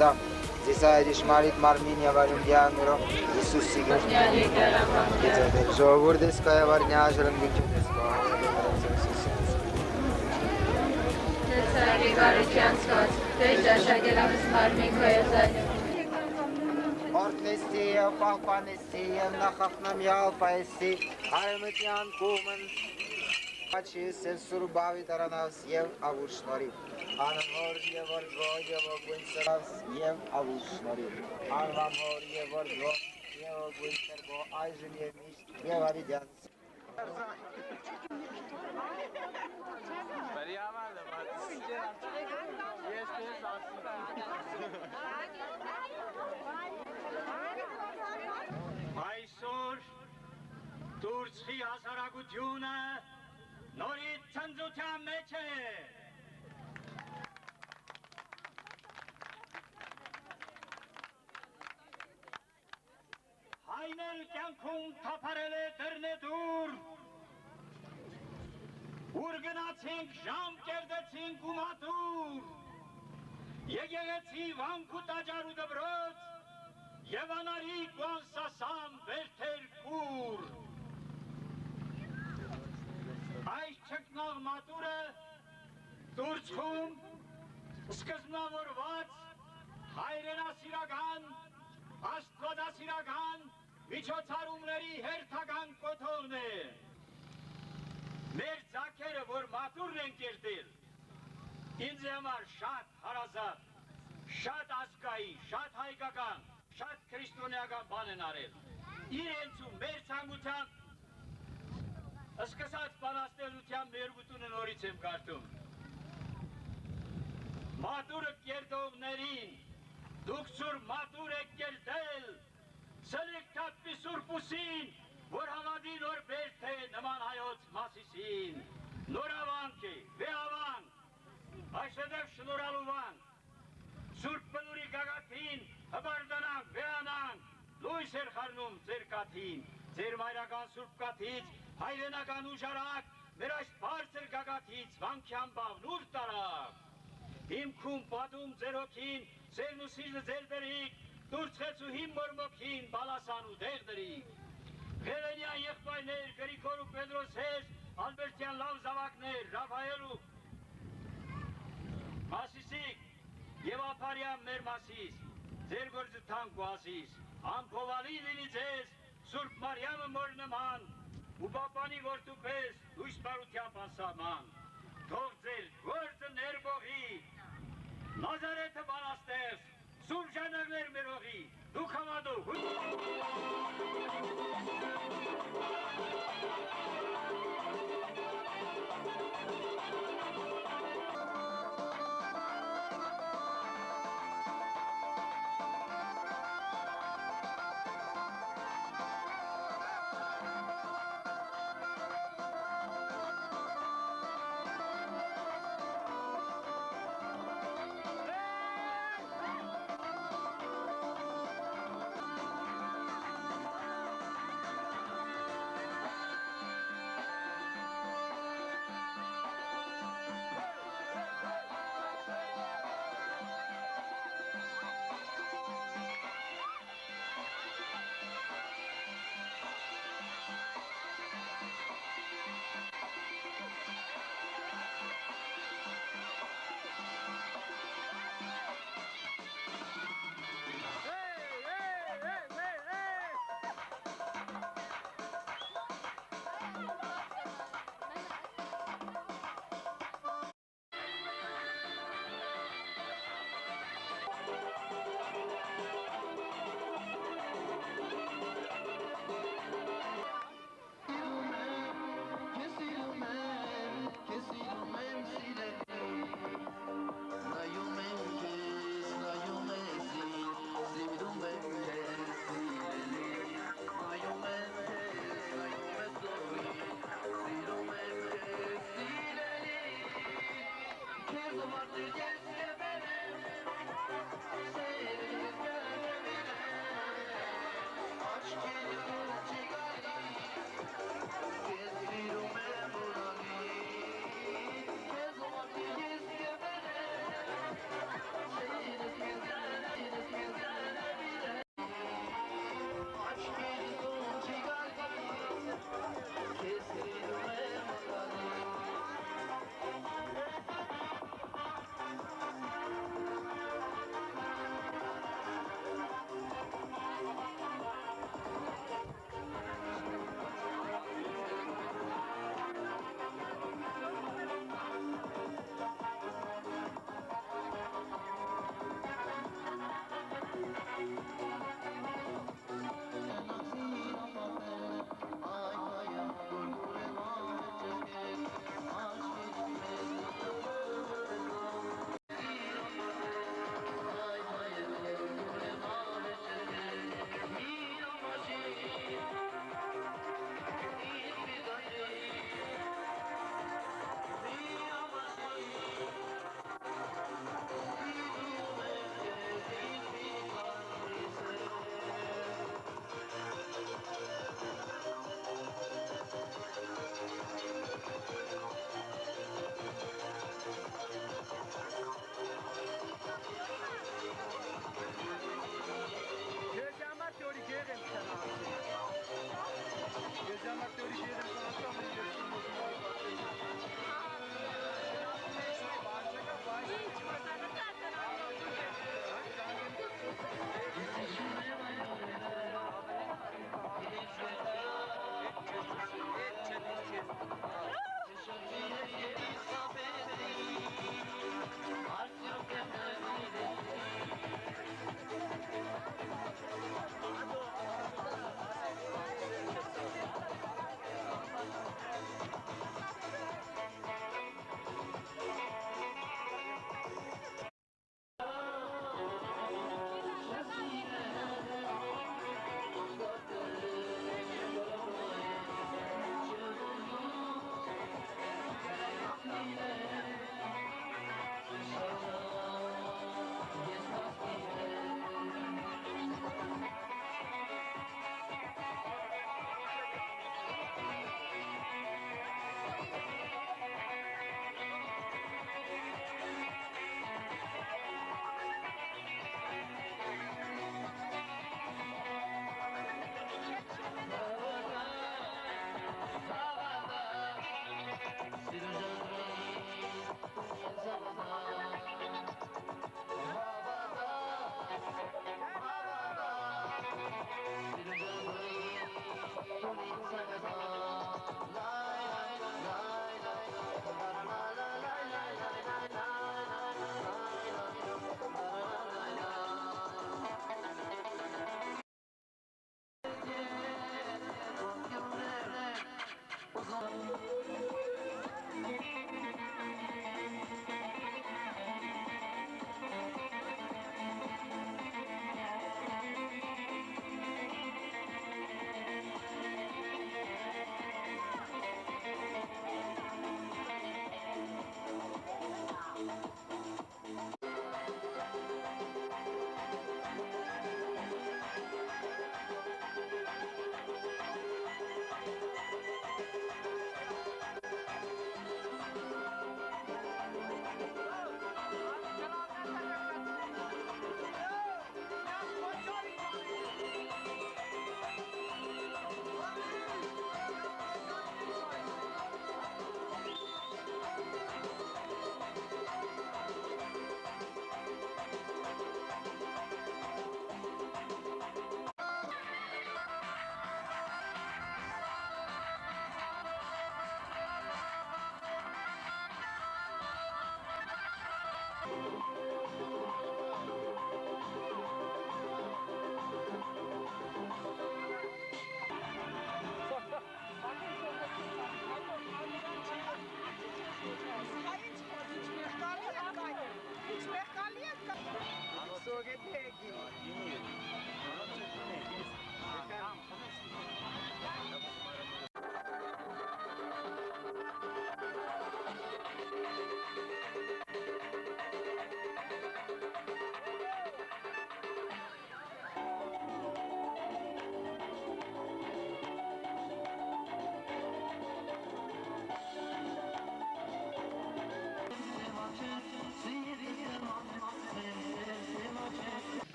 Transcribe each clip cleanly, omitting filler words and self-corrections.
Adam, Zisaydiş Marit Marminya Varundianuro, Isus Sigur. Жовурдиская варняжрен Витюниско. Царь Горячанского, ты жашагелams Мармикоязань. Ortnestiye, Pahpanestiye, Nahafnam Yalpaesi, Armetian Kumen, Paçisi, Surbavi Taranas, Yev Avushnori. Anamor Yevorgo, Yevogwinseras, Yev Avushnori. Anamor Yevorgo, Yevogwinsergo, Aizin Yemis, Yevaridans. Այսօր Տուրցի հասարակությունը նորից ցնծության մեջ է։ Հայնել կյանքում թափարել է դռնեդուր, ուր գնացինք ժամ կերտեցինք ու մատուր, եկեղեցի վանք ու տաճար ու դպրոց, Եվ անարիկ ու անսասան վերթեր կուր։ Այս չկնաղ մատուրը Տուրցքում սկզբնավորված հայրենասիրական, աստվածասիրական միջոցառումների հերթական կոթողն է։ Մեր ձագերը, որ մատուրն են կերտել, ինձ համար շատ հարազատ, շատ ազգային, շատ հայկական, շատ քրիստոնեական բան են արել։ Իրենց ու մեր ցանկությամբ սկսած բանաստեղծության ներգուտունը նորից եմ կարդում։ Մատուրը կերտողներին դուք ծուր մատուր եք կերտել, սլիկ թափի սուրբուսին, որ հավատի նոր բերդ է նման հայոց Մասիսին։ Նորավանք է, վեհավանք, այսուհետև շնորհալուվանք, Սուրբ Բլուրի գագաթին հբարդանանք, վեհանանք, լույս էր խառնում ձեր կաթին, ձեր մայրական Սուրբ կաթից, հայրենական ուժարակ, մեր այս բարձր գագաթից վանքյան բաղնուր տարակ։ Հիմքում պատում ձեր հոգին, սերն ու սիրտը ձեր դրիկ, Տուրցխեցու հիմ մորմոքին, բալասան ու դեղ դրիկ։ Հեղենյան եղբայրներ, Գրիգոր ու Պետրոս հեզ, Ալբերտյան լավ զավակներ, Ռաֆայել ու Մասիսիկ, Եվ ապարյան մեր Մասիս, ձեր գործը թանկ ու ասիս, ամփովալի լինի ձեզ, Սուրբ Մարյամը մոր նման, ու պապանի որդու պես, լույս բարությամբ անսահման, թող ձեր գործը ներբողի, Նազարեթը բանաստեղծ, Սուրբ ժանաղներ մեր հողի, դուք հավատու,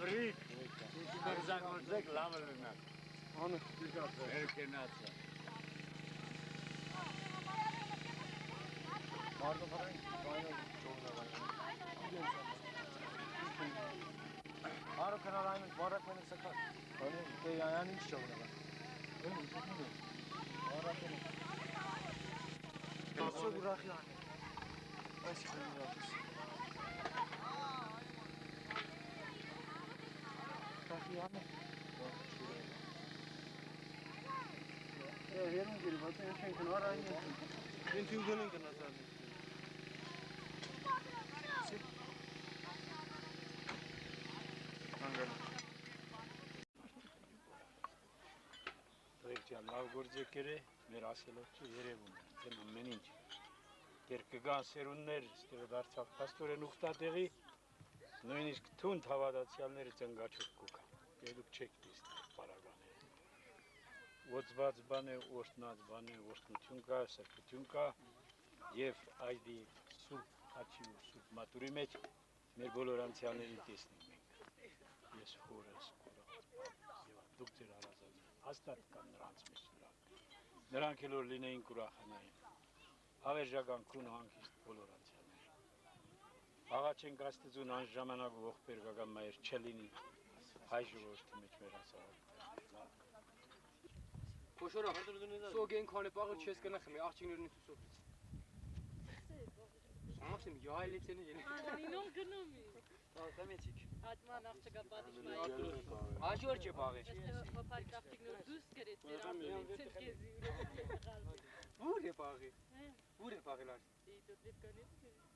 Աբրիկ, կրզակորձեք լավը լնակ։ Անը Երկենացը։ մարդոփարային բանը ճողնավան։ Արո քնարային բարականը սակա։ Բանը դե այն ինչ ճողնավան։ Բարականը։ Սո ուրախյան։ Այս քնարած։ Կախիանը։ Երուն գիրի, բայց ես չենք քնարային։ Ինչ ուզում ենք նասալ։ Տղեկյան լավ գործեկեր է, մեր ասելով չի երևում է, դեմ ամեն ինչ։ Դեր կգան սերուններ, ստեղը դարձավ պաստորեն ուխտատեղի, նույնիսկ թունդ հավատացյալները ծնգաչոք կուկա, ելուք չեք տեսնել պարագան է։ Ոծված բան է, օրտնած բան է, օրտնություն կա, սրպություն կա, և այդի սուրպ հաչի ու սուրպ մատուրի մեջ մեր բոլոր անցյալներին տեսնենք մենք։ Ես խորս, կուրած, և դուք ձեր հարազատներ, հաստատ կան նրանց մեջ նրանք էլ որ լինեին կուրախանային, հավերժական քուն հանգիստ բոլոր անցյալներ։ Աղա չենք աստծուն անց ժամանակ ողբեր գագան մայր չլինի հայ ժողովրդի մեջ մեր հասարակ։ Խոշորա, սոգեն քանը պաղը չես կնախմի, աղջիկներն ինձ սոպից։ Սամասեմ յայլեցենի ելի։ Անինոն գնոմի։ Տամեցիք։ Ատման աղջիկա պատիշմայի։ Աջոր չէ բաղը։ Հոպար կապտիկնոր դուս կրեց մեր ամենին ցերկեզի ուրոք։ Ուր է բաղը։ Ուր է բաղելար։ Դի դու դեպ կանես։